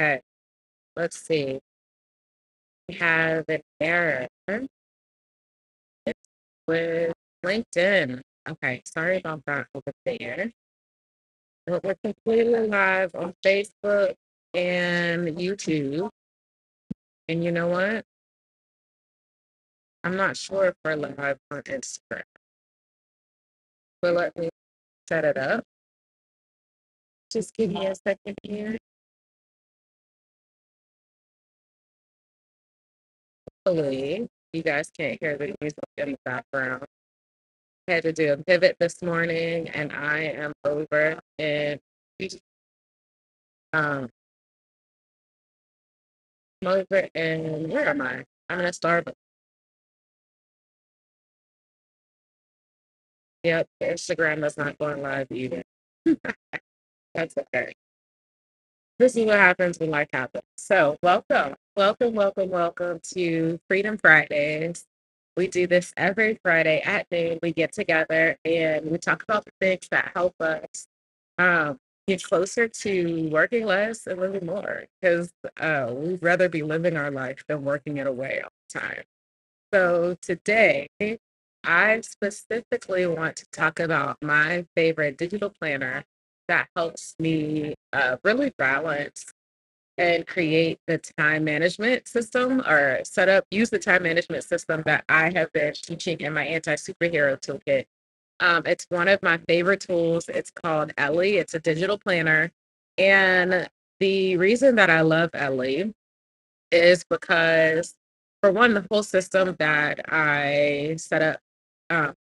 Okay, let's see. We have an error with LinkedIn. Okay, sorry about that over there. But we're completely live on Facebook and YouTube. And you know what? I'm not sure if we're live on Instagram, but let me set it up. Just give me a second here. Hopefully, you guys can't hear the music in the background. I had to do a pivot this morning, and I am over in um I'm over in where am I? I'm in a Starbucks. Yep, Instagram is not going live either. That's okay. This is what happens when life happens. So, welcome to Freedom Fridays. We do this every Friday at noon. We get together and we talk about the things that help us um, get closer to working less and living more because we'd rather be living our life than working it away all the time. So, today, I specifically want to talk about my favorite digital planner that helps me really balance and create the time management system or use the time management system that I have been teaching in my anti superhero toolkit. It's one of my favorite tools. It's called Ellie. It's a digital planner. And the reason that I love Ellie is because, for one, the whole system that I set up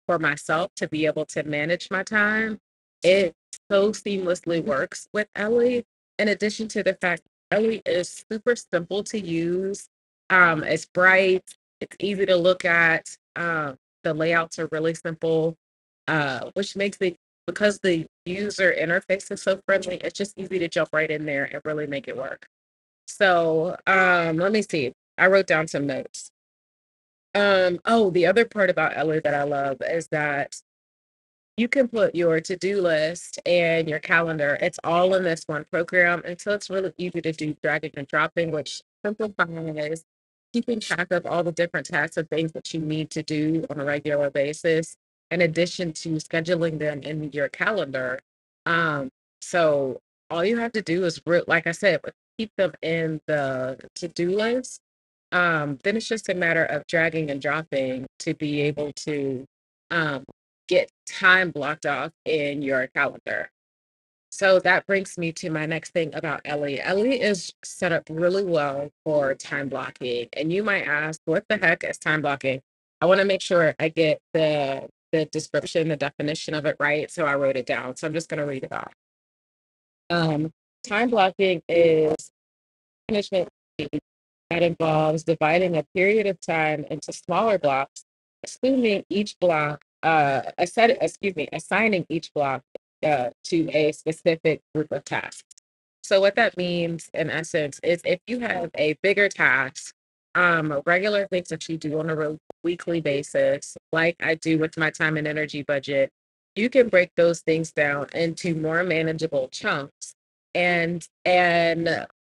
for myself to be able to manage my time, it so seamlessly works with Ellie. In addition to the fact Ellie is super simple to use, it's bright, it's easy to look at. The layouts are really simple, which makes it because the user interface is so friendly. It's just easy to jump right in there and really make it work. So, let me see. I wrote down some notes. Oh, the other part about Ellie that I love is that you can put your to-do list and your calendar. It's all in this one program, and so it's really easy to do dragging and dropping, which simplifies keeping track of all the different tasks and things that you need to do on a regular basis, in addition to scheduling them in your calendar. Um, so all you have to do is, like I said, keep them in the to-do list. Then it's just a matter of dragging and dropping to be able to um, get time blocked off in your calendar. So that brings me to my next thing about Ellie. Ellie is set up really well for time blocking. And you might ask, what the heck is time blocking? I want to make sure I get the description, the definition of it right. So I wrote it down. So I'm just going to read it off. Um, Time blocking is management that involves dividing a period of time into smaller blocks, assuming each block, assigning each block to a specific group of tasks. So what that means in essence is if you have a bigger task, regular things that you do on a weekly basis, like I do with my time and energy budget, you can break those things down into more manageable chunks and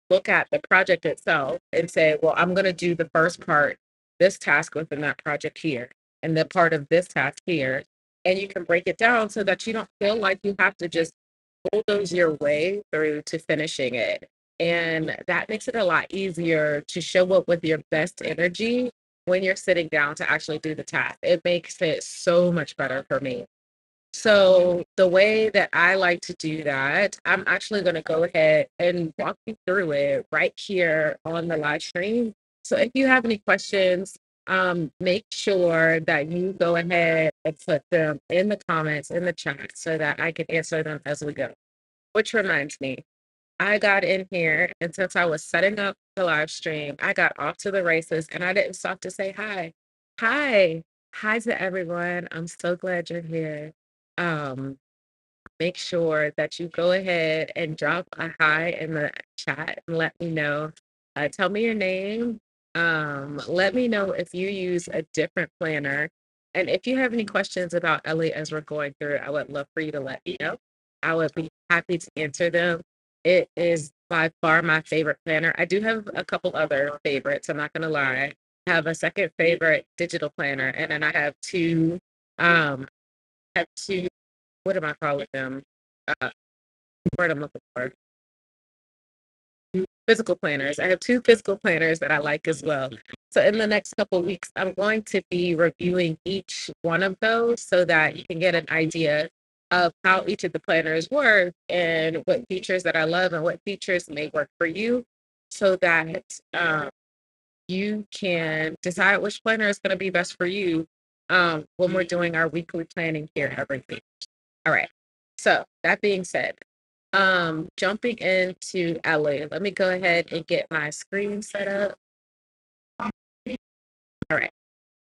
look at the project itself and say, well, I'm going to do the first part, this task within that project here, and the part of this task here. And you can break it down so that you don't feel like you have to just bulldoze your way through to finishing it. And that makes it a lot easier to show up with your best energy when you're sitting down to actually do the task. It makes it so much better for me. So the way that I like to do that, I'm actually going to go ahead and walk you through it right here on the live stream. So if you have any questions, make sure that you go ahead and put them in the comments in the chat so that I can answer them as we go. Which reminds me, I got in here, and since I was setting up the live stream, I got off to the races and I didn't stop to say hi. Hi. Hi to everyone. I'm so glad you're here. Um, Make sure that you go ahead and drop a hi in the chat and let me know. Tell me your name. Let me know if you use a different planner. And if you have any questions about Ellie as we're going through, I would love for you to let me know. I would be happy to answer them. it is by far my favorite planner. I do have a couple other favorites, I'm not gonna lie. I have a second favorite digital planner, and then I have um, two, what am I calling them? Uh, word I'm looking for. Physical planners. I have two physical planners that I like as well. So in the next couple of weeks, I'm going to be reviewing each one of those so that you can get an idea of how each of the planners work and what features that I love and what features may work for you so that you can decide which planner is going to be best for you when we're doing our weekly planning here every week. All right. So that being said, jumping into Ellie, let me go ahead and get my screen set up. All right.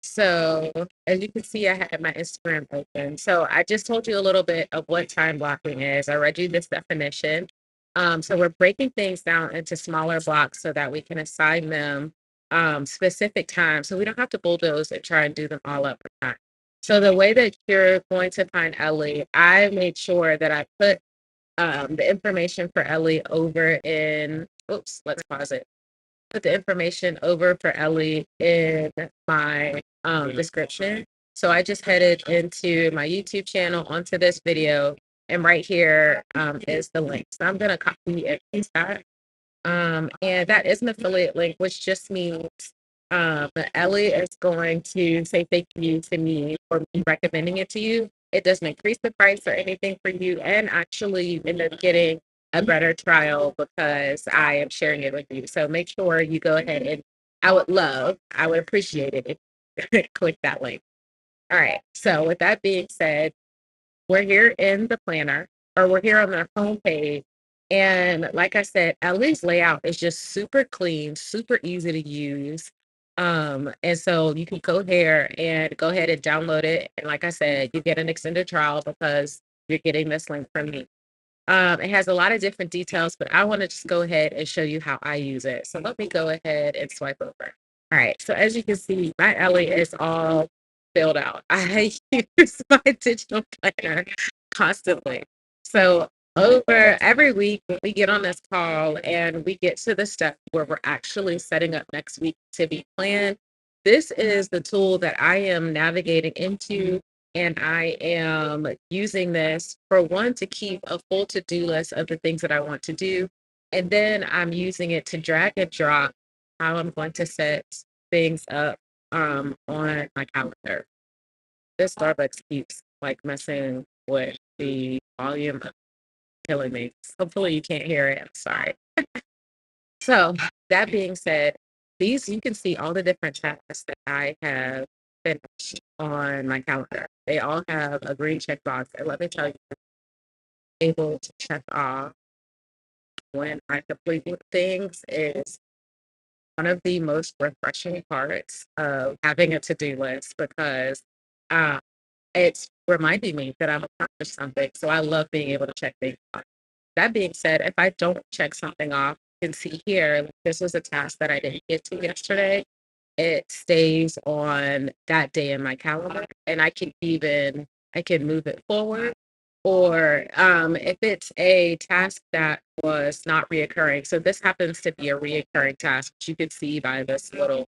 So as you can see, I had my Instagram open. So I just told you a little bit of what time blocking is. I read you this definition. So we're breaking things down into smaller blocks so that we can assign them specific times. So we don't have to bulldoze and try and do them all up at time. So the way that you're going to find Ellie, I made sure that I put the information for Ellie over in, oops, let's pause it. Put the information over for Ellie in my description. So I just headed into my YouTube channel onto this video, and right here is the link. So I'm going to copy and paste that. And that is an affiliate link, which just means Ellie is going to say thank you to me for me recommending it to you. It doesn't increase the price or anything for you, and actually you end up getting a better trial because I am sharing it with you. So make sure you go ahead and I would appreciate it if you click that link. All right. So with that being said, we're here in the planner, or we're here on the homepage. And like I said, Ellie's layout is just super clean, super easy to use. And so you can go ahead and download it. And like I said, you get an extended trial because you're getting this link from me. It has a lot of different details, but I want to just go ahead and show you how I use it. So let me go ahead and swipe over. All right. So as you can see, my Ellie is all filled out. I use my digital planner constantly. So over every week, when we get on this call and we get to the step where we're actually setting up next week to be planned, this is the tool that I am navigating into, and I am using this for one to keep a full to-do list of the things that I want to do. And then I'm using it to drag and drop how I'm going to set things up on my calendar. This Starbucks keeps like messing with the volume, killing me. Hopefully you can't hear it. I'm sorry. So that being said, these you can see all the different tasks that I have finished on my calendar. They all have a green check box. And let me tell you, able to check off when I complete things is one of the most refreshing parts of having a to-do list because uh, it's reminding me that I've accomplished something. So I love being able to check things off. That being said, if I don't check something off, you can see here, like, this was a task that I didn't get to yesterday. It stays on that day in my calendar, and I can move it forward. Or if it's a task that was not reoccurring, so this happens to be a reoccurring task, which you can see by this little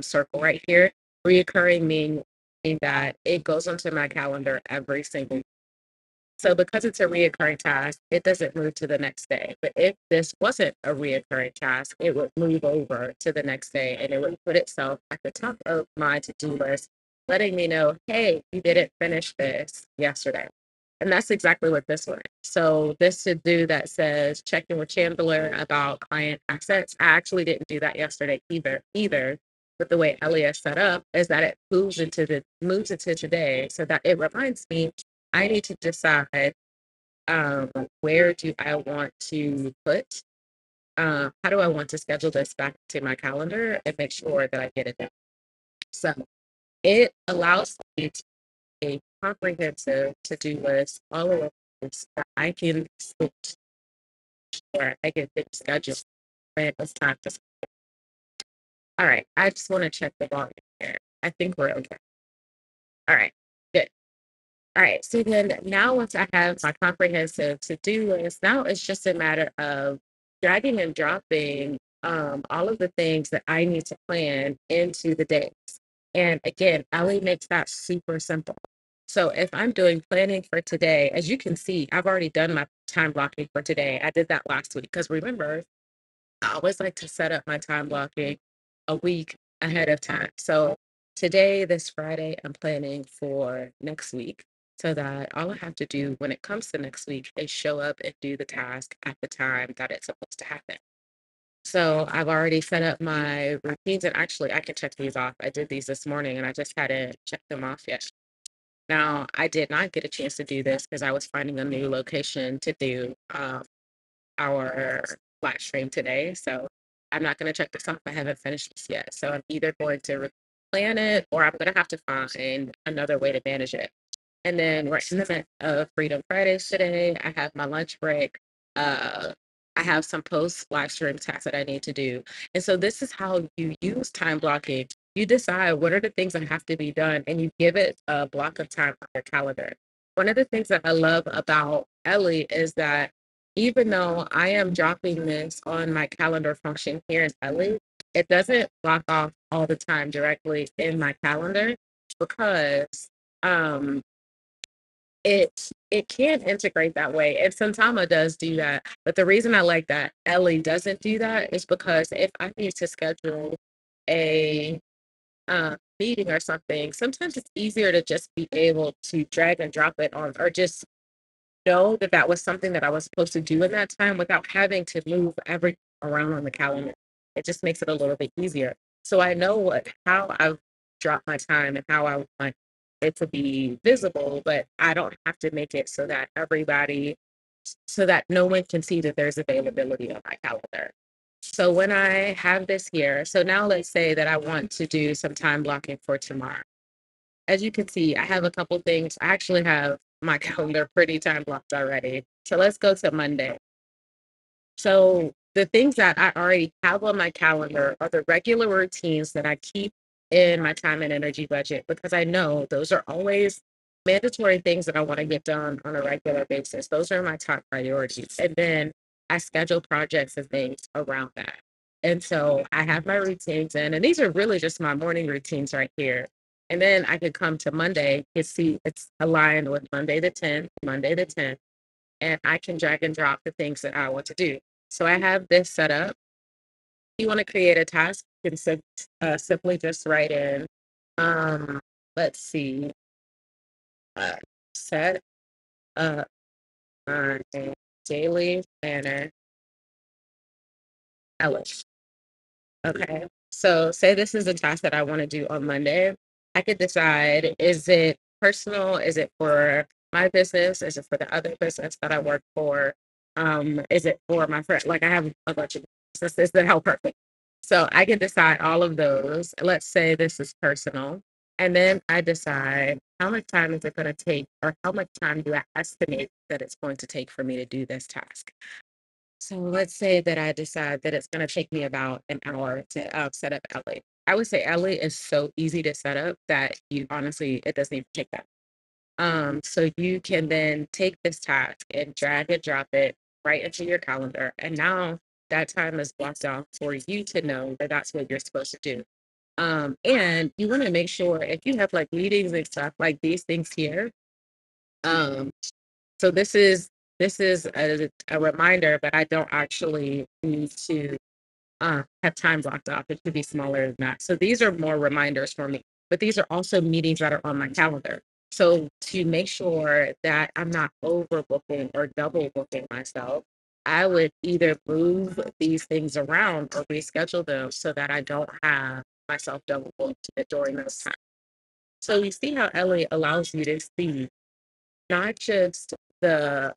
circle right here. Reoccurring meaning that it goes onto my calendar every single. So because it's a reoccurring task, it doesn't move to the next day. But if this wasn't a reoccurring task, it would move over to the next day and it would put itself at the top of my to-do list, letting me know, hey, you didn't finish this yesterday. And that's exactly what this one is. So this to-do that says checking with Chandler about client assets, I actually didn't do that yesterday either. But the way Ellie is set up is that it moves into today so that it reminds me I need to decide where do I want to put, how do I want to schedule this back to my calendar and make sure that I get it done. So it allows me to make a comprehensive to-do list all of this that I can switch or I can fit schedule when it's time to. All right, I just want to check the volume here. I think we're okay. All right, good. All right. So then now once I have my comprehensive to-do list, now it's just a matter of dragging and dropping all of the things that I need to plan into the days. And again, Ellie makes that super simple. So if I'm doing planning for today, as you can see, I've already done my time blocking for today. I did that last week because remember, I always like to set up my time blocking a week ahead of time. So today, this Friday, I'm planning for next week so that all I have to do when it comes to next week is show up and do the task at the time that it's supposed to happen. So I've already set up my routines, and actually, I can check these off. I did these this morning and I just hadn't checked them off yet. Now, I did not get a chance to do this because I was finding a new location to do our live stream today. So I'm not going to check this off. I haven't finished this yet. So I'm either going to plan it or I'm going to have to find another way to manage it. And then we're in the midst of Freedom Fridays today. I have my lunch break. Uh, I have some post live stream tasks that I need to do. And so this is how you use time blocking. You decide what are the things that have to be done and you give it a block of time on your calendar. One of the things that I love about Ellie is that even though I am dropping this on my calendar function here in Ellie, it doesn't block off all the time directly in my calendar because um it can integrate that way. And Santama does do that. But the reason I like that Ellie doesn't do that is because if I need to schedule a meeting or something, sometimes it's easier to just be able to drag and drop it on or just know that that was something that I was supposed to do in that time without having to move everything around on the calendar. It just makes it a little bit easier. So I know how I've dropped my time and how I want it to be visible, but I don't have to make it so that no one can see that there's availability on my calendar. So when I have this here, so now let's say that I want to do some time blocking for tomorrow. As you can see, I have a couple things. I actually have my calendar pretty time blocked already. So let's go to Monday. So the things that I already have on my calendar are the regular routines that I keep in my time and energy budget because I know those are always mandatory things that I want to get done on a regular basis. Those are my top priorities. And then I schedule projects and things around that. And so I have my routines in, and these are really just my morning routines right here. And then I could come to Monday and see it's aligned with Monday the 10th, and I can drag and drop the things that I want to do. So I have this set up. If you want to create a task, you can simply just write in, um, let's see, uh, set up my daily planner, Ellis. Okay. So say this is a task that I want to do on Monday. I could decide, is it personal? Is it for my business? Is it for the other business that I work for? Is it for my friend? Like I have a bunch of businesses that help perfect. So I can decide all of those. Let's say this is personal. And then I decide how much time is it going to take, or how much time do I estimate that it's going to take for me to do this task? So let's say that I decide that it's going to take me about an hour to set up Ellie. I would say Ellie is so easy to set up that you honestly, it doesn't even take that. So you can then take this task and drag and drop it right into your calendar. And now that time is blocked off for you to know that that's what you're supposed to do. And you want to make sure if you have like meetings and stuff like these things here, um, so this is a reminder, but I don't actually need to have time blocked off. It should be smaller than that. So these are more reminders for me, but these are also meetings that are on my calendar. So to make sure that I'm not overbooking or double booking myself, I would either move these things around or reschedule them so that I don't have myself double booked during those times. So you see how Ellie allows you to see not just the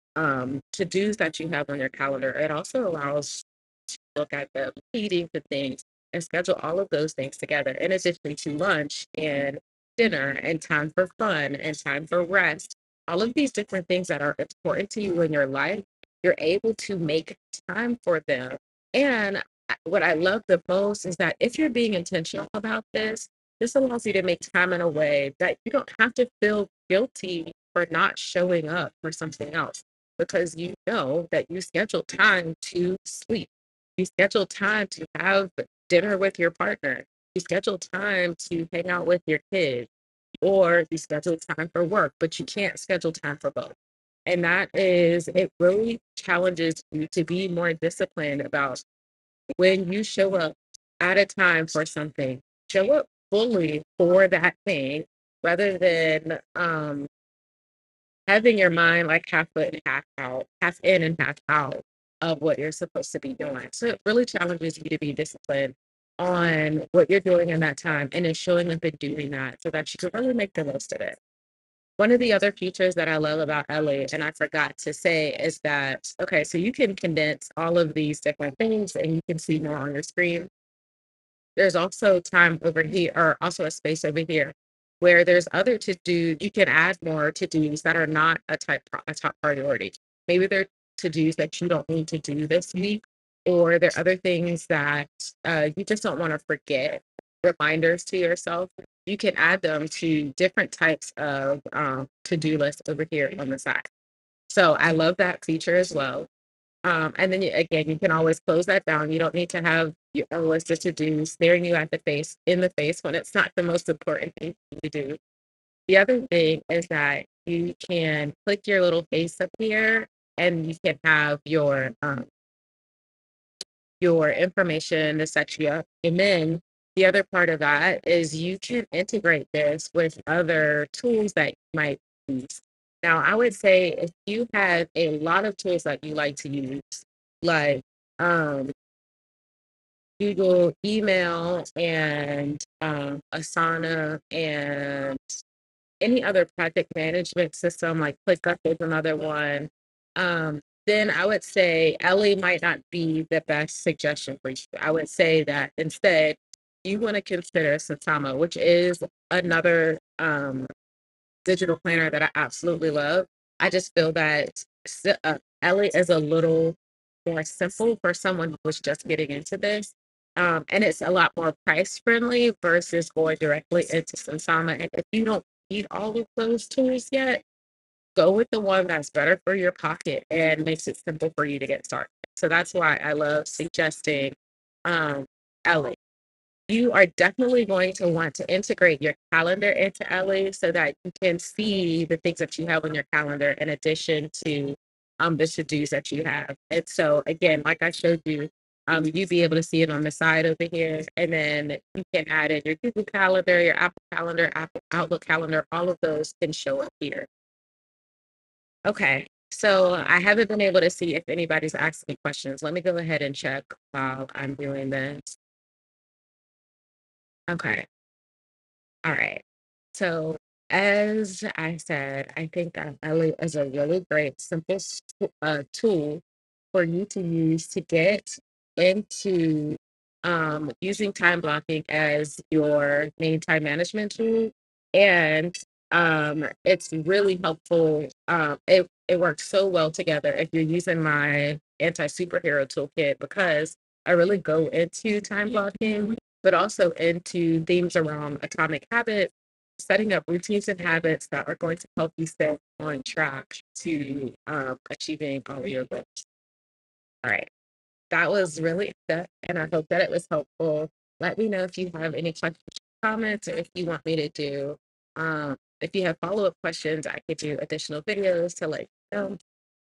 to-dos that you have on your calendar, it also allows to look at the meetings and things and schedule all of those things together in addition to lunch and dinner and time for fun and time for rest. All of these different things that are important to you in your life, you're able to make time for them. And what I love the most is that if you're being intentional about this allows you to make time in a way that you don't have to feel guilty for not showing up for something else because you know that you scheduled time to sleep. You scheduled time to have dinner with your partner. You schedule time to hang out with your kids, or you schedule time for work, but you can't schedule time for both. And that is, it really challenges you to be more disciplined about when you show up at a time for something, show up fully for that thing rather than having your mind like half in, half out, half in and half out of what you're supposed to be doing. So it really challenges you to be disciplined on what you're doing in that time and then showing up and doing that so that you can really make the most of it. One of the other features that I love about Ellie, and I forgot to say, is that okay, so you can condense all of these different things and you can see more on your screen. There's also time over here, or also a space over here, where there's other to do. You can add more to dos that are not a top priority. Maybe they're to dos that you don't need to do this week, or there are other things that you just don't want to forget. Reminders to yourself. You can add them to different types of to do lists over here on the side. So I love that feature as well. And then again, you can always close that down. You don't need to have a list of to do staring you at the face in the face when it's not the most important thing to do. The other thing is that you can click your little face up here, and you can have your information to set you up. And then the other part of that is you can integrate this with other tools that you might use. Now, I would say if you have a lot of tools that you like to use, like um, Google email and Asana and any other project management system like ClickUp is another one, then I would say Ellie might not be the best suggestion for you. I would say that instead you want to consider Satama, which is another digital planner that I absolutely love. I just feel that Ellie is a little more simple for someone who was just getting into this. And it's a lot more price friendly versus going directly into Sansama. And if you don't need all of those tools yet, go with the one that's better for your pocket and makes it simple for you to get started. So that's why I love suggesting um, Ellie. You are definitely going to want to integrate your calendar into Ellie so that you can see the things that you have on your calendar in addition to the to-dos that you have. And so again, like I showed you, you'd be able to see it on the side over here, and then you can add in your Google Calendar, your Apple Calendar, Apple Outlook Calendar, all of those can show up here. Okay, so I haven't been able to see if anybody's asking questions. Let me go ahead and check while I'm doing this. Okay. All right. So, as I said, I think that Ellie is a really great, simple tool for you to use to get into using time blocking as your main time management tool. And it's really helpful. It works so well together if you're using my anti superhero toolkit because I really go into time blocking but also into themes around atomic habits, setting up routines and habits that are going to help you stay on track to achieving all of your goals. All right, that was really it, and I hope that it was helpful. Let me know if you have any questions, comments, or if you want me to do. If you have follow-up questions, I could do additional videos to let you know.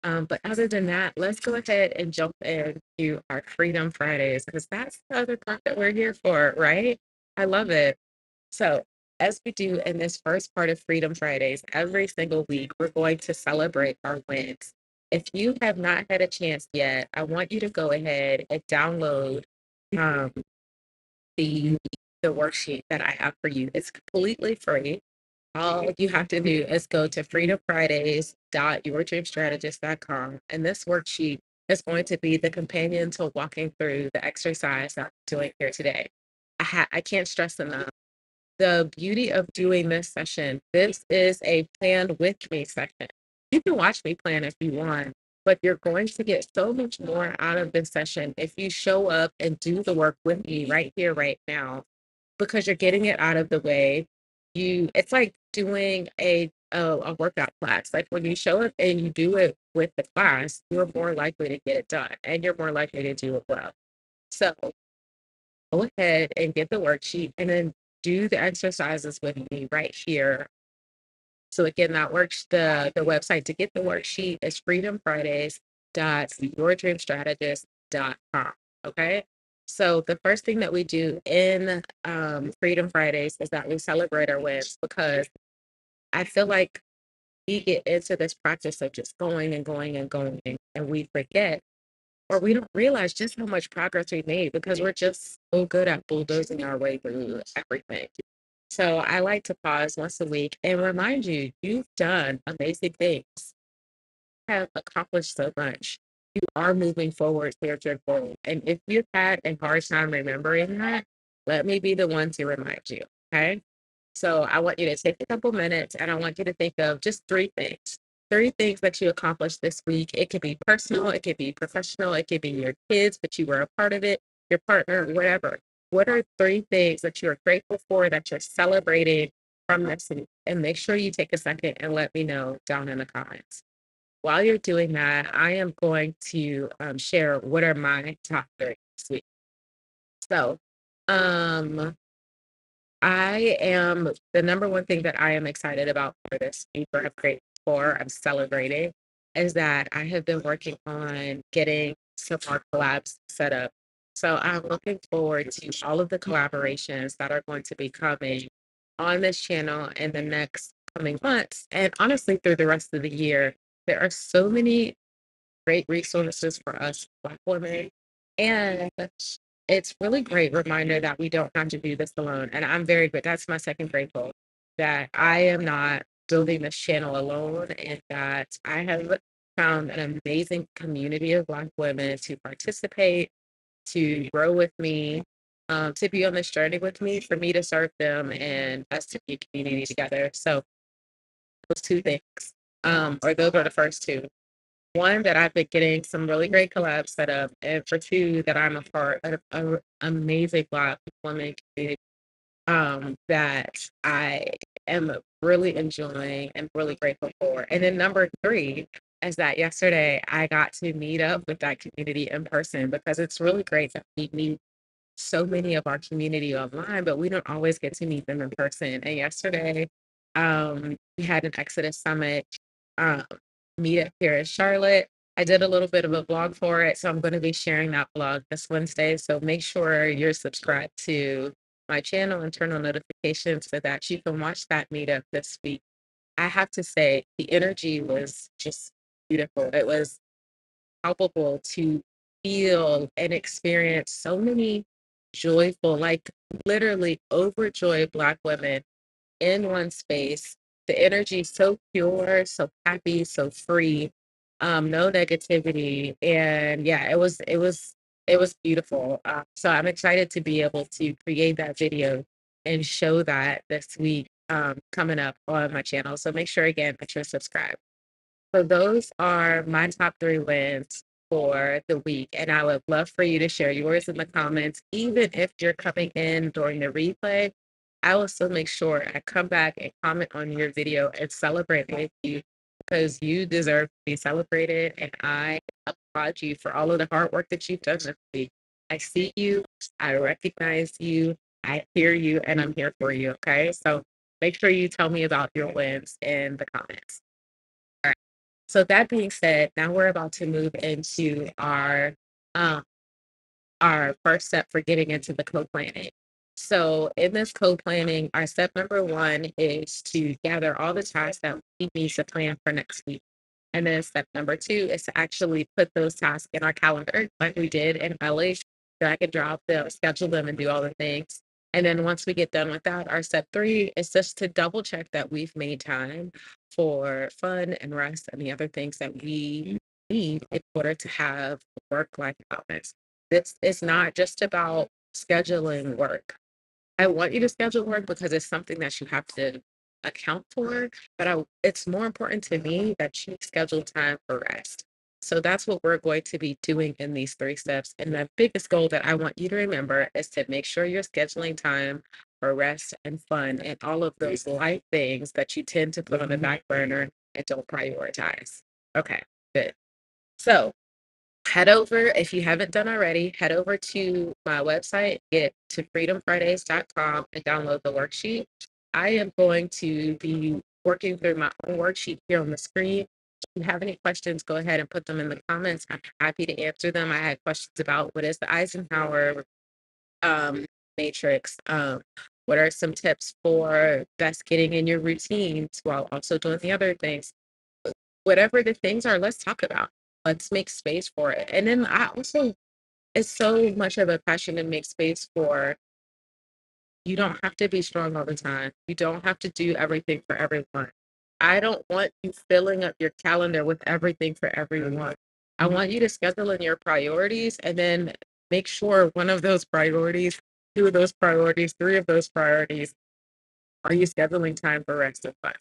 But other than that, let's go ahead and jump into our Freedom Fridays because that's the other part that we're here for, right? I love it. So, as we do in this first part of Freedom Fridays, every single week, we're going to celebrate our wins. If you have not had a chance yet, I want you to go ahead and download um, the the worksheet that I have for you. It's completely free. All you have to do is go to freedomfridays.yourdreamstrategist.com. And this worksheet is going to be the companion to walking through the exercise that I'm doing here today. I can't stress enough the beauty of doing this session. This is a plan with me session. You can watch me plan if you want, but you're going to get so much more out of this session if you show up and do the work with me right here, right now because you're getting it out of the way. It's like doing a workout class. Like when you show up and you do it with the class, you're more likely to get it done and you're more likely to do it well. So go ahead and get the worksheet and then do the exercises with me right here. So again, that works. The website to get the worksheet is freedomfridays.yourdreamstrategist.com. Okay. So the first thing that we do in Freedom Fridays is that we celebrate our wins, because I feel like we get into this practice of just going and going and going, and we forget, or we don't realize just how much progress we made because we're just so good at bulldozing our way through everything. So I like to pause once a week and remind you, you've done amazing things, have accomplished so much. You are moving forward towards your goal. And if you've had a hard time remembering that, let me be the one to remind you. Okay. So I want you to take a couple minutes and I want you to think of just three things that you accomplished this week. It could be personal, it could be professional, it could be your kids, but you were a part of it, your partner, whatever. What are three things that you're grateful for that you're celebrating from this week? And make sure you take a second and let me know down in the comments. While you're doing that, I am going to share what are my top three this week. So, um, I am the number one thing that I am excited about for this week, or have great for, I'm celebrating, is that I have been working on getting some more collabs set up. So I'm looking forward to all of the collaborations that are going to be coming on this channel in the next coming months, and honestly through the rest of the year. There are so many great resources for us Black women. And it's really great reminder that we don't have to do this alone. And I'm very good. That's my second grateful, that I am not building this channel alone, and that I have found an amazing community of Black women to participate, to grow with me, to be on this journey with me, for me to serve them, and us to be a community together. So those two things, or those are the first two. One, that I've been getting some really great collabs set up, and for two, that I'm a part of an amazing Black woman community that I am really enjoying and really grateful for. And then number three is that yesterday I got to meet up with that community in person, because it's really great that we meet so many of our community online, but we don't always get to meet them in person. And yesterday, we had an Exodus Summit um, meetup here in Charlotte. I did a little bit of a blog for it, so I'm going to be sharing that blog this Wednesday. So make sure you're subscribed to my channel and turn on notifications so that you can watch that meetup this week. I have to say, the energy was just beautiful. It was palpable to feel and experience so many joyful, like literally overjoyed Black women in one space. The energy so pure, so happy, so free, no negativity. And yeah, it was beautiful. So I'm excited to be able to create that video and show that this week, coming up on my channel. So make sure again that you're subscribed. So those are my top three wins for the week. And I would love for you to share yours in the comments. Even if you're coming in during the replay, I will still make sure I come back and comment on your video and celebrate with you, because you deserve to be celebrated. And I applaud you for all of the hard work that you've done this week. I see you, I recognize you, I hear you, and I'm here for you. Okay. So make sure you tell me about your wins in the comments. So that being said, now we're about to move into um, our first step for getting into the co-planning. So in this co-planning, our step number one is to gather all the tasks that we need to plan for next week. And then step number two is to actually put those tasks in our calendar, like we did in Ellie. Drag and drop them, schedule them, and do all the things. And then once we get done with that, our step three is just to double check that we've made time for fun and rest and the other things that we need in order to have work-life balance. This is not just about scheduling work. I want you to schedule work because it's something that you have to account for, but it's more important to me that you schedule time for rest. So that's what we're going to be doing in these three steps. And the biggest goal that I want you to remember is to make sure you're scheduling time for rest and fun and all of those life things that you tend to put on the back burner and don't prioritize. Okay, good. So head over, if you haven't done already, head over to my website, get to freedomfridays.com and download the worksheet. I am going to be working through my own worksheet here on the screen. If you have any questions, go ahead and put them in the comments. I'm happy to answer them. I had questions about what is the Eisenhower um, matrix. What are some tips for best getting in your routines while also doing the other things? Whatever the things are, let's talk about. Let's make space for it. And then I also, it's so much of a passion to make space for, you don't have to be strong all the time. You don't have to do everything for everyone. I don't want you filling up your calendar with everything for everyone. I want you to schedule in your priorities and then make sure one of those priorities, two of those priorities, three of those priorities, are you scheduling time for rest and fun?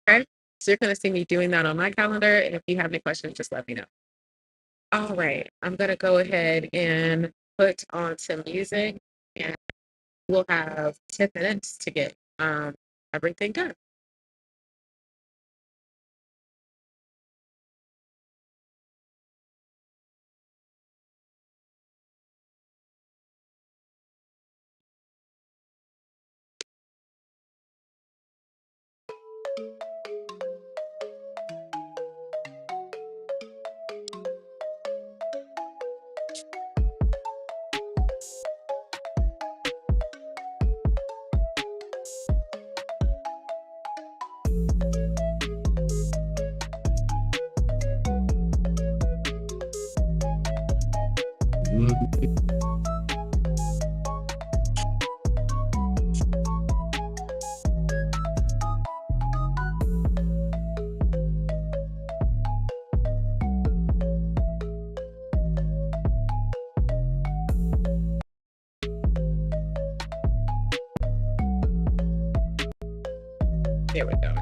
Okay. So you're going to see me doing that on my calendar. And if you have any questions, just let me know. All right. I'm going to go ahead and put on some music and we'll have 10 minutes to get everything done. There we go.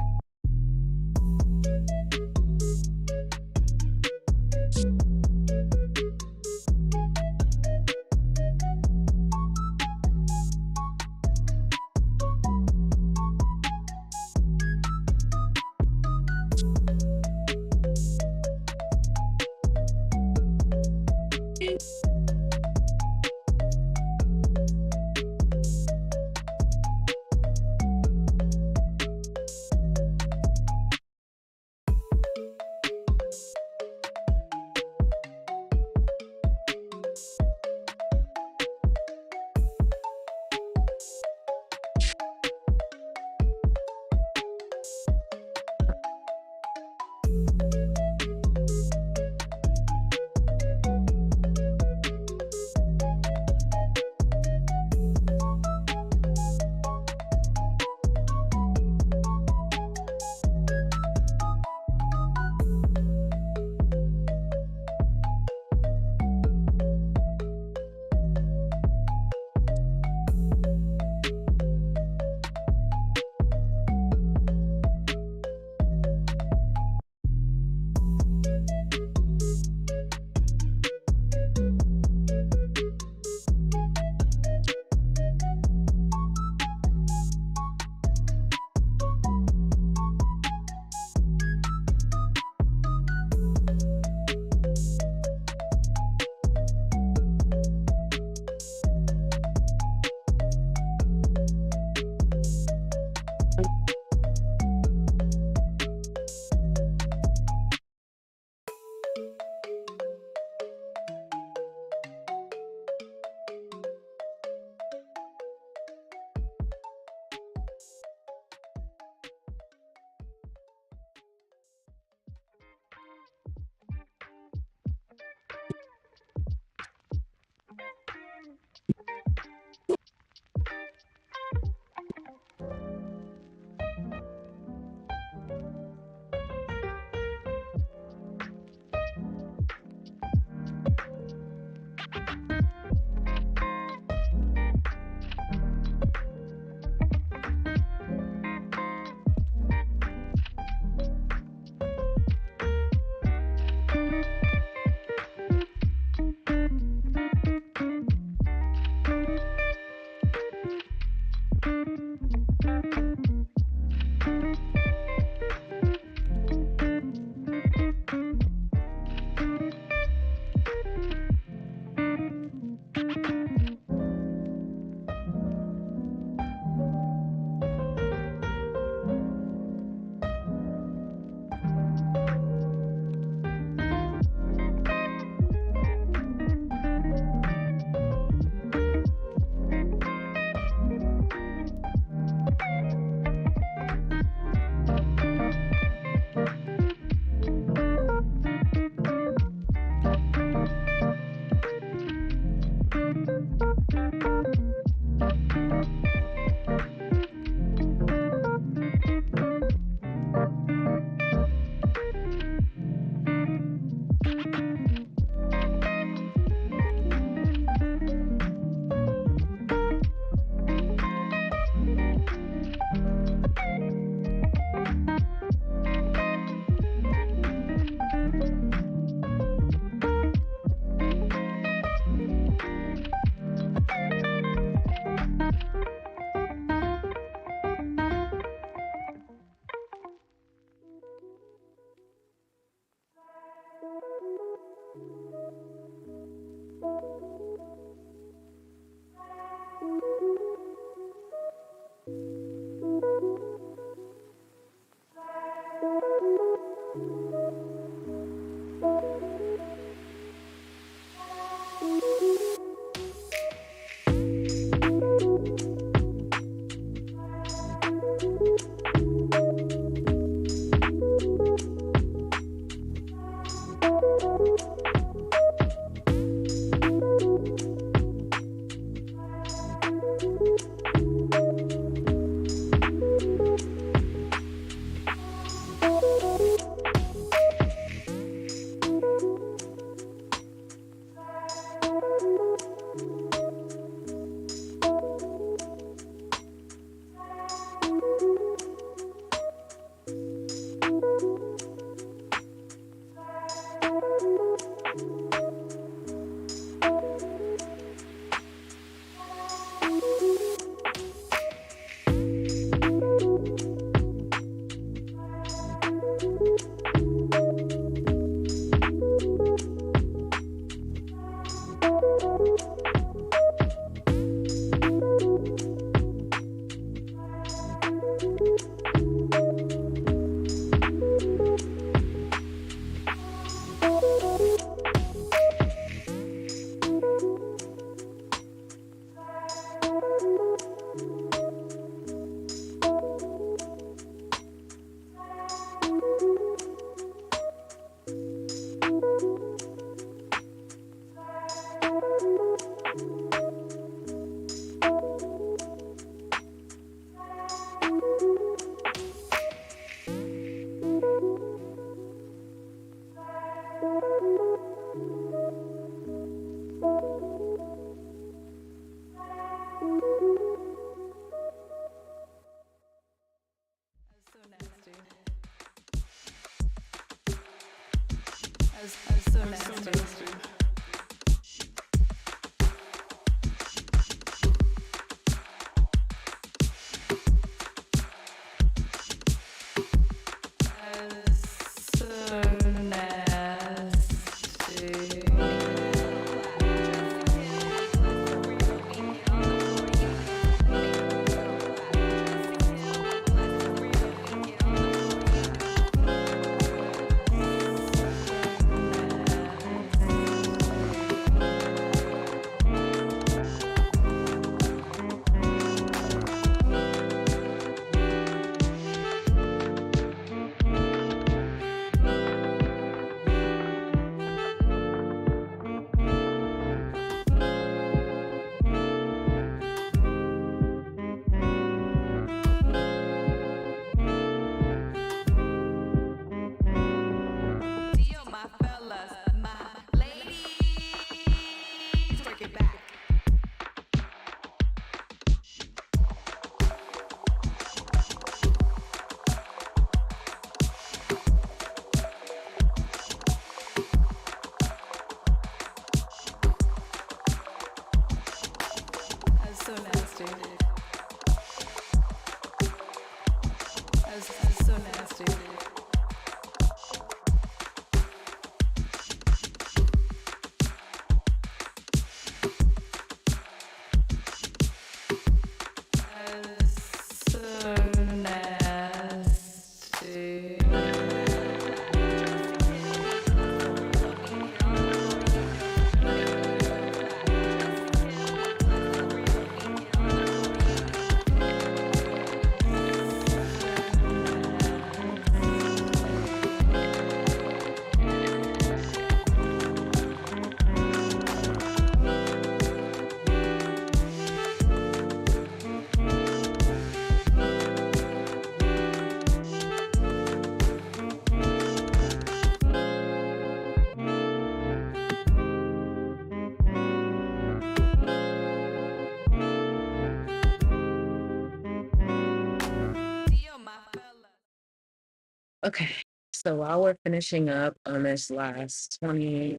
Okay. So while we're finishing up on this last 20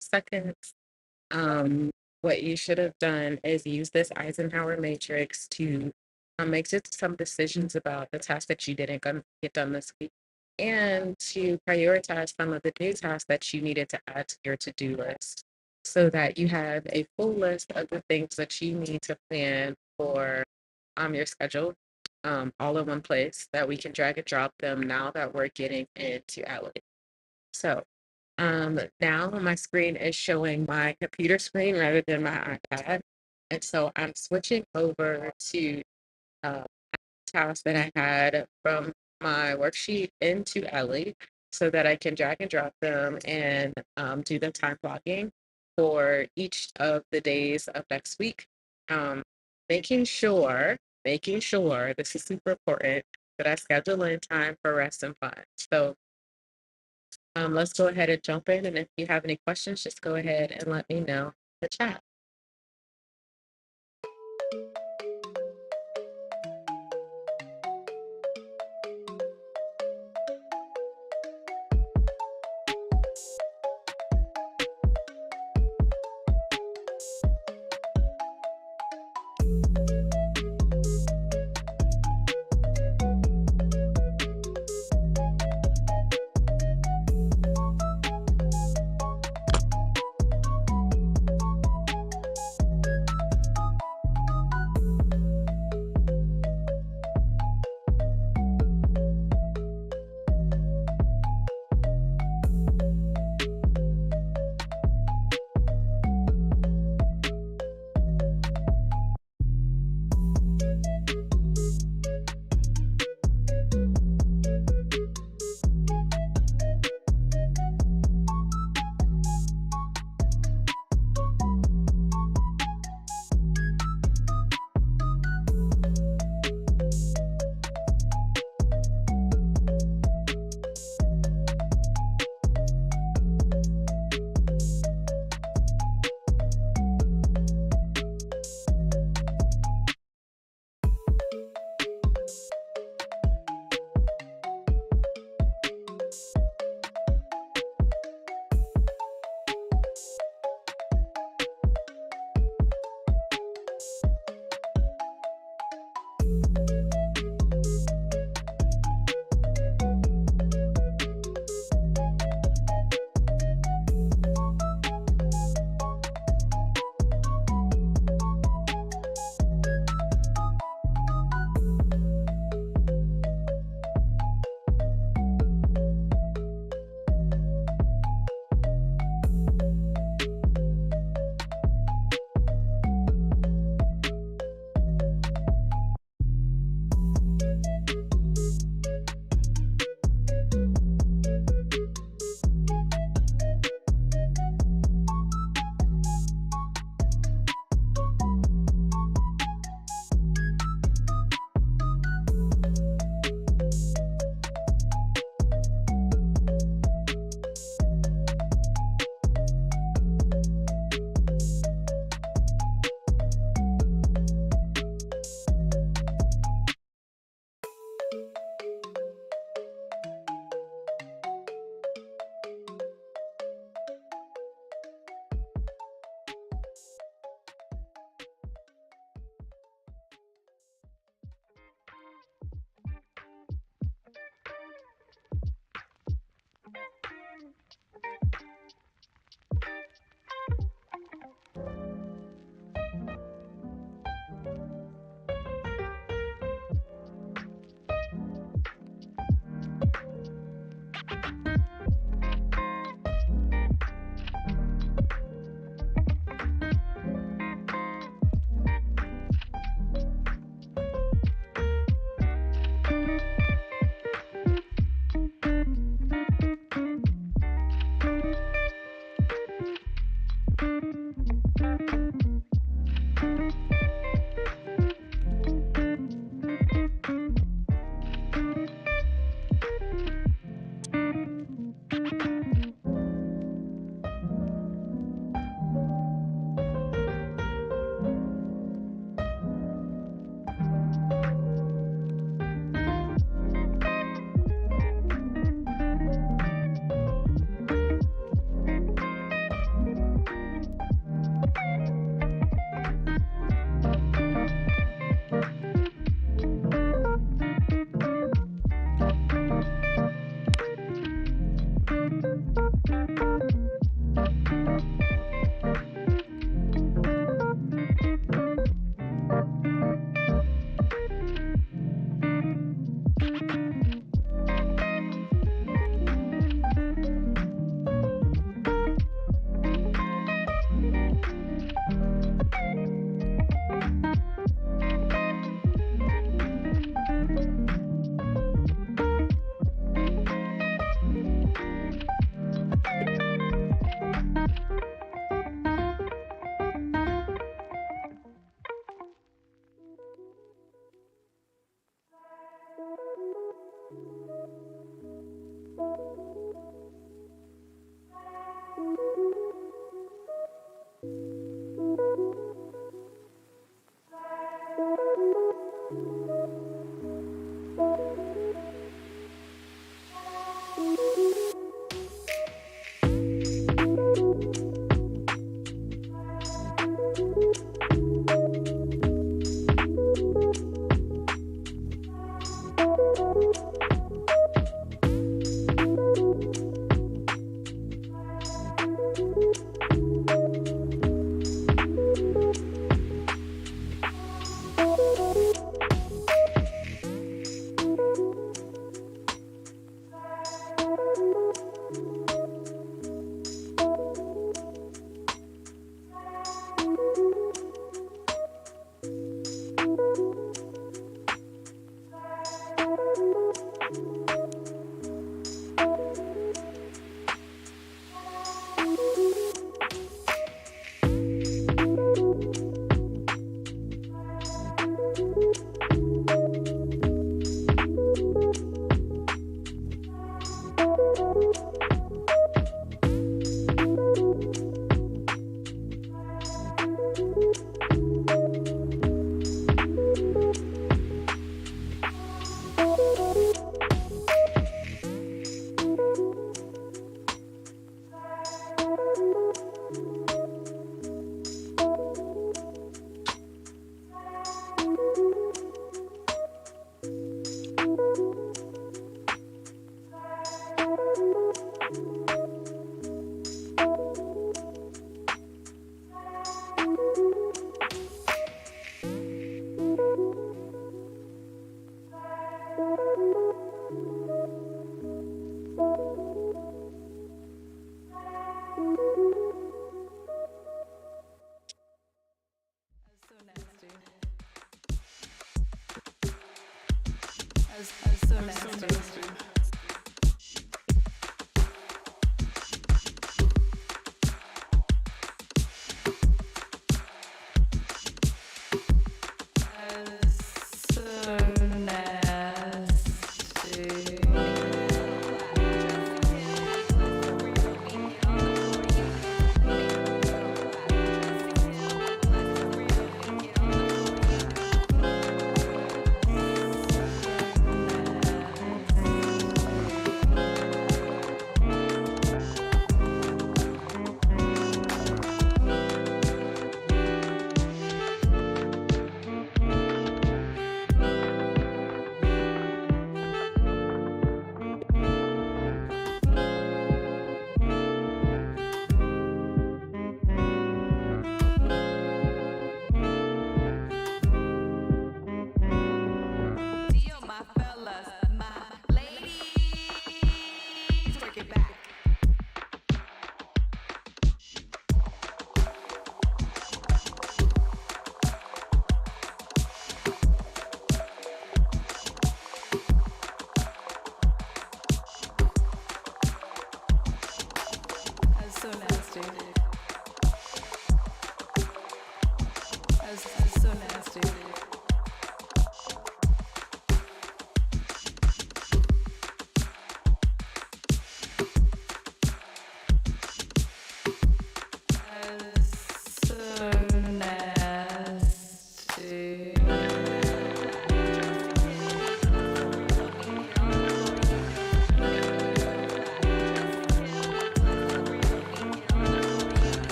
seconds, um, what you should have done is use this Eisenhower matrix to make some decisions about the tasks that you didn't get done this week and to prioritize some of the new tasks that you needed to add to your to-do list so that you have a full list of the things that you need to plan for your schedule all in one place that we can drag and drop them now that we're getting into Ellie. So now my screen is showing my computer screen rather than my iPad. And so I'm switching over to uh, tasks that I had from my worksheet into Ellie so that I can drag and drop them and do the time blocking for each of the days of next week. Um, making sure, making sure, this is super important, that I schedule in time for rest and fun. So let's go ahead and jump in. And if you have any questions, just go ahead and let me know in the chat.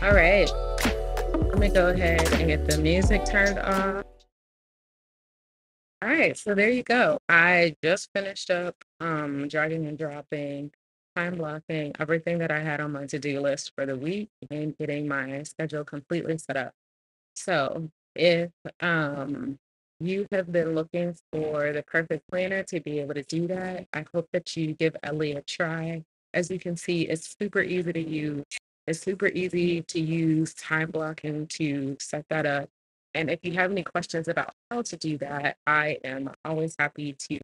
All right. Let me go ahead and get the music turned on. All right, so there you go. I just finished up dragging and dropping, time blocking everything that I had on my to-do list for the week and getting my schedule completely set up. So if you have been looking for the perfect planner to be able to do that, I hope that you give Ellie a try. As you can see, it's super easy to use. It's super easy to use time blocking to set that up. And if you have any questions about how to do that, I am always happy to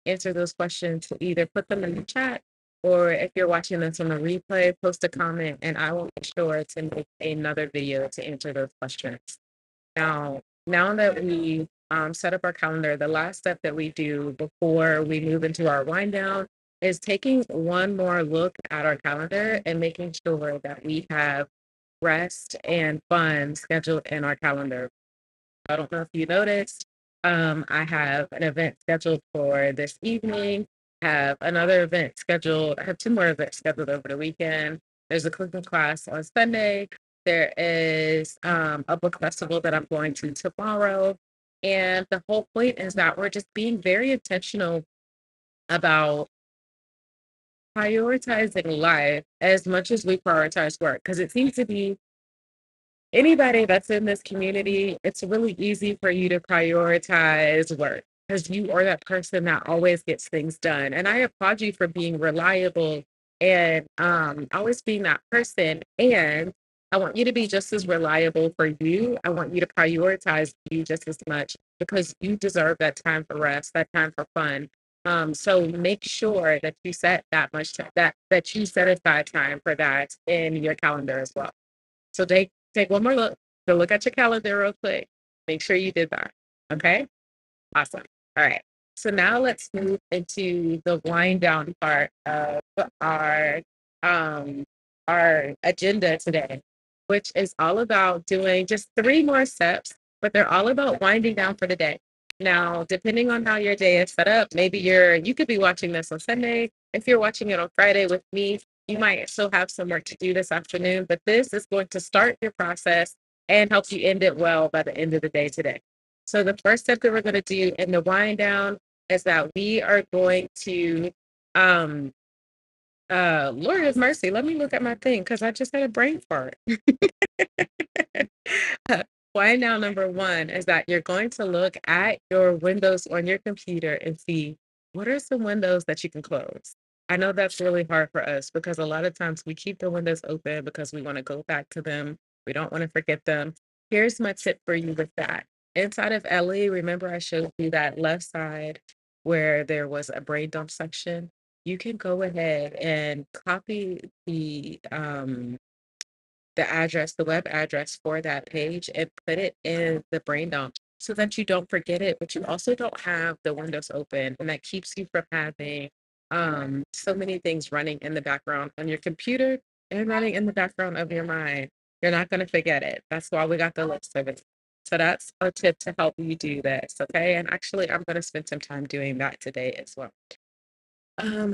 answer those questions. So either put them in the chat, or if you're watching this on a replay, post a comment and I will make sure to make another video to answer those questions. Now that we set up our calendar, the last step that we do before we move into our wind down is taking one more look at our calendar and making sure that we have rest and fun scheduled in our calendar. I don't know if you noticed, I have an event scheduled for this evening, have another event scheduled, I have two more events scheduled over the weekend. There's a cooking class on Sunday. There is a book festival that I'm going to tomorrow. And the whole point is that we're just being very intentional about prioritizing life as much as we prioritize work. Because it seems to be anybody that's in this community, it's really easy for you to prioritize work because you are that person that always gets things done. And I applaud you for being reliable and always being that person. And I want you to be just as reliable for you. I want you to prioritize you just as much because you deserve that time for rest, that time for fun. So make sure that you set that much that you set aside time for that in your calendar as well. So take one more look. So look at your calendar real quick. Make sure you did that. Okay. Awesome. All right. So now let's move into the wind down part of um our agenda today, which is all about doing just three more steps, but they're all about winding down for the day. Now, depending on how your day is set up, maybe you could be watching this on Sunday. If you're watching it on Friday with me, you might still have some work to do this afternoon, but this is going to start your process and help you end it well by the end of the day today. So the first step that we're going to do in the wind down is that we are going to um Lord have mercy, let me look at my thing because I just had a brain fart. Wind down number one is that you're going to look at your windows on your computer and see what are some windows that you can close. I know that's really hard for us because a lot of times we keep the windows open because we want to go back to them. We don't want to forget them. Here's my tip for you with that. Inside of Ellie, remember I showed you that left side where there was a brain dump section. You can go ahead and copy the address, the web address for that page and put it in the brain dump so that you don't forget it, but you also don't have the windows open. And that keeps you from having so many things running in the background on your computer and running in the background of your mind. You're not going to forget it. That's why we got the list of it. So that's a tip to help you do this. Okay. And actually, I'm going to spend some time doing that today as well.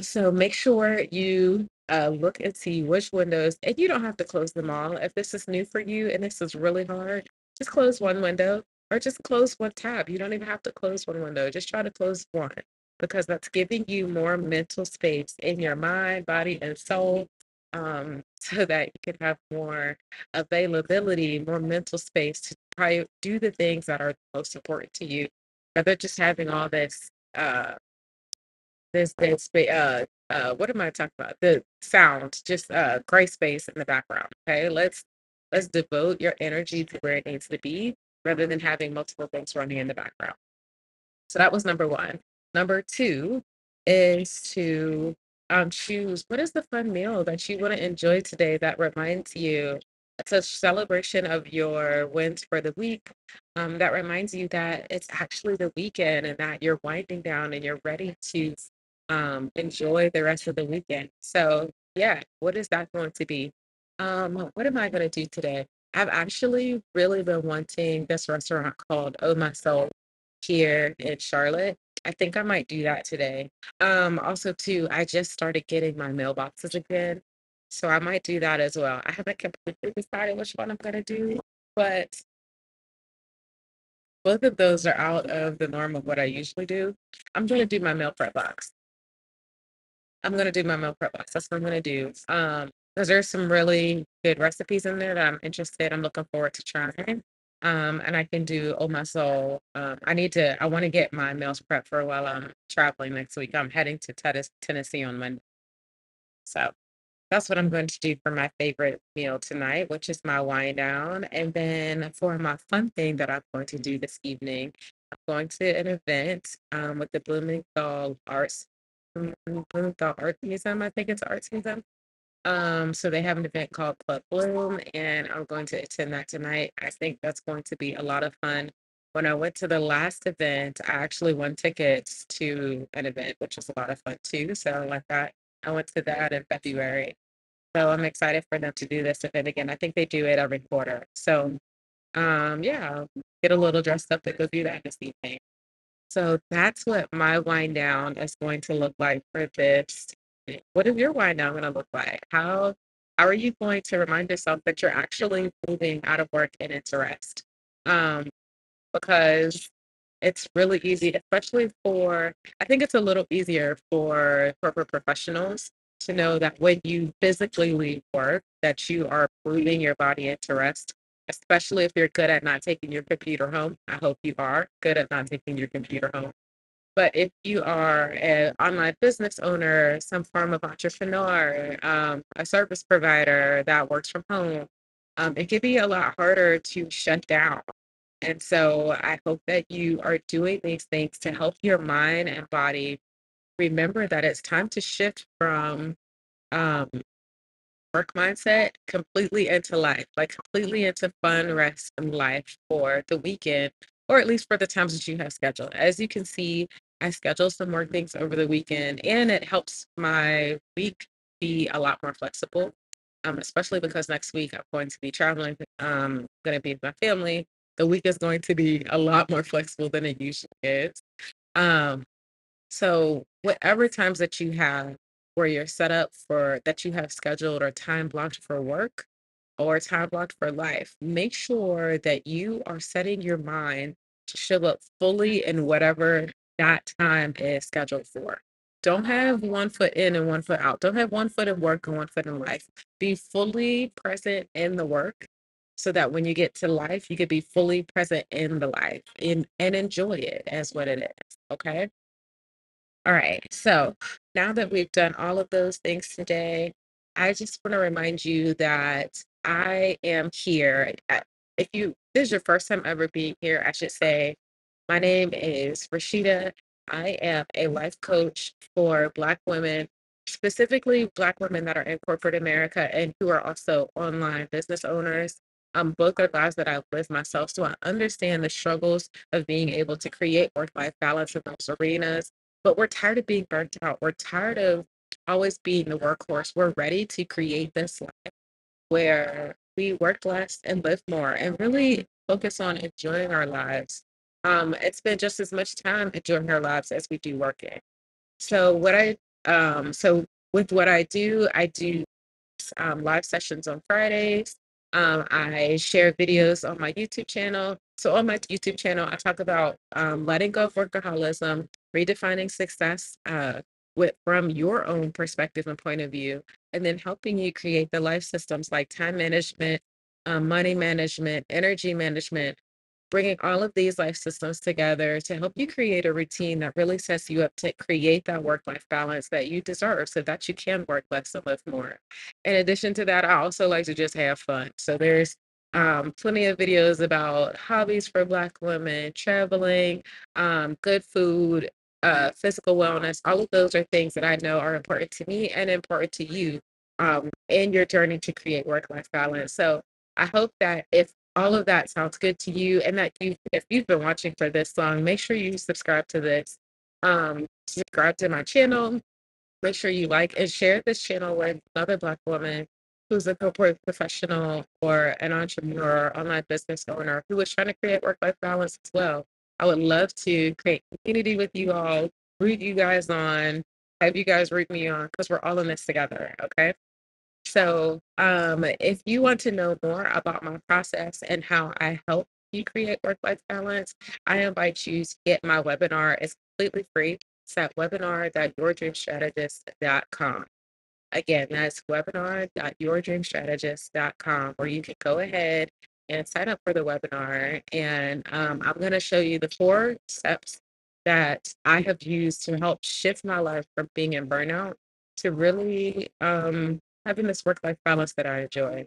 So make sure you look and see which windows, and you don't have to close them all. If this is new for you and this is really hard, just close one window or just close one tab. You don't even have to close one window. Just try to close one because that's giving you more mental space in your mind, body, and soul, so that you can have more availability, more mental space to try do the things that are most important to you. Rather just having all this what am I talking about? The sound, just gray space in the background. Okay, let's devote your energy to where it needs to be rather than having multiple things running in the background. So that was number one. Number two is to choose what is the fun meal that you want to enjoy today that reminds you. It's a celebration of your wins for the week. That reminds you that it's actually the weekend and that you're winding down and you're ready to enjoy the rest of the weekend. So, yeah, what is that going to be? What am I going to do today? I've actually really been wanting this restaurant called Oh My Soul here in Charlotte. I think I might do that today. Also too, I just started getting my mailboxes again. So I might do that as well. I haven't completely decided which one I'm gonna do, but both of those are out of the norm of what I usually do. I'm gonna do my meal prep box. I'm gonna do my meal prep box. That's what I'm gonna do. Because there's some really good recipes in there that I'm interested. I'm looking forward to trying. And I can do Oh My Soul. I want to get my meals prepped for while I'm traveling next week. I'm heading to Tennessee on Monday. So that's what I'm going to do for my favorite meal tonight, which is my wind down. And then for my fun thing that I'm going to do this evening, I'm going to an event with the Bloomingdale Art Museum. I think it's an arts museum. So they have an event called Club Bloom, and I'm going to attend that tonight. I think that's going to be a lot of fun. When I went to the last event, I actually won tickets to an event, which was a lot of fun too. So I like that. I went to that in February. So I'm excited for them to do this event again. I think they do it every quarter. So yeah, I'll get a little dressed up to go do that this evening. So that's what my wind down is going to look like for this. What is your wind down going to look like? How are you going to remind yourself that you're actually moving out of work and into rest? Um, because it's really easy, especially for, I think it's a little easier for corporate professionals to know that when you physically leave work, that you are moving your body into rest, especially if you're good at not taking your computer home. I hope you are good at not taking your computer home. But if you are an online business owner, some form of entrepreneur, a service provider that works from home, it can be a lot harder to shut down. And so I hope that you are doing these things to help your mind and body remember that it's time to shift from um, work mindset completely into life, like completely into fun, rest, and life for the weekend, or at least for the times that you have scheduled. As you can see, I schedule some more things over the weekend, and it helps my week be a lot more flexible. Especially because next week I'm going to be traveling, going to be with my family. The week is going to be a lot more flexible than it usually is. Um, so whatever times that you have where you're set up for that you have scheduled or time blocked for work or time blocked for life, make sure that you are setting your mind to show up fully in whatever that time is scheduled for. Don't have one foot in and one foot out. Don't have one foot in work and one foot in life. Be fully present in the work so that when you get to life, you could be fully present in the life and enjoy it as what it is. Okay. All right. So now that we've done all of those things today, I just want to remind you that I am here. If this is your first time ever being here, I should say, my name is Rashida. I am a life coach for Black women, specifically Black women that are in corporate America and who are also online business owners. Both are lives that I've lived myself, so I understand the struggles of being able to create work-life balance in those arenas, but we're tired of being burnt out. We're tired of always being the workhorse. We're ready to create this life where we work less and live more and really focus on enjoying our lives. It's been just as much time enjoying our lives as we do working. So so with what I do live sessions on Fridays. I share videos on my YouTube channel. So on my YouTube channel, I talk about letting go of workaholism, redefining success from your own perspective and point of view, and then helping you create the life systems like time management, money management, energy management, bringing all of these life systems together to help you create a routine that really sets you up to create that work life balance that you deserve so that you can work less and live more. In addition to that, I also like to just have fun. So there's plenty of videos about hobbies for Black women, traveling, good food, physical wellness. All of those are things that I know are important to me and important to you in your journey to create work life balance. So I hope that if all of that sounds good to you and that if you've been watching for this long, make sure you subscribe to this. Subscribe to my channel. Make sure you like and share this channel with another Black woman who's a corporate professional or an entrepreneur or online business owner who is trying to create work-life balance as well. I would love to create community with you all, root you guys on, have you guys root me on because we're all in this together. Okay. So, if you want to know more about my process and how I help you create work-life balance, I invite you to get my webinar. It's completely free. It's at webinar.yourdreamstrategist.com. Again, that's webinar.yourdreamstrategist.com, where you can go ahead and sign up for the webinar. And I'm going to show you the 4 steps that I have used to help shift my life from being in burnout to really having this work-life balance that I enjoy.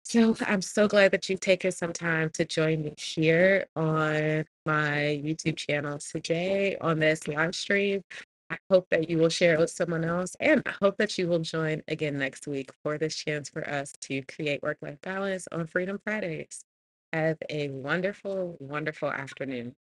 So I'm so glad that you've taken some time to join me here on my YouTube channel today on this live stream. I hope that you will share it with someone else, and I hope that you will join again next week for this chance for us to create work life balance on Freedom Fridays. Have a wonderful, wonderful afternoon.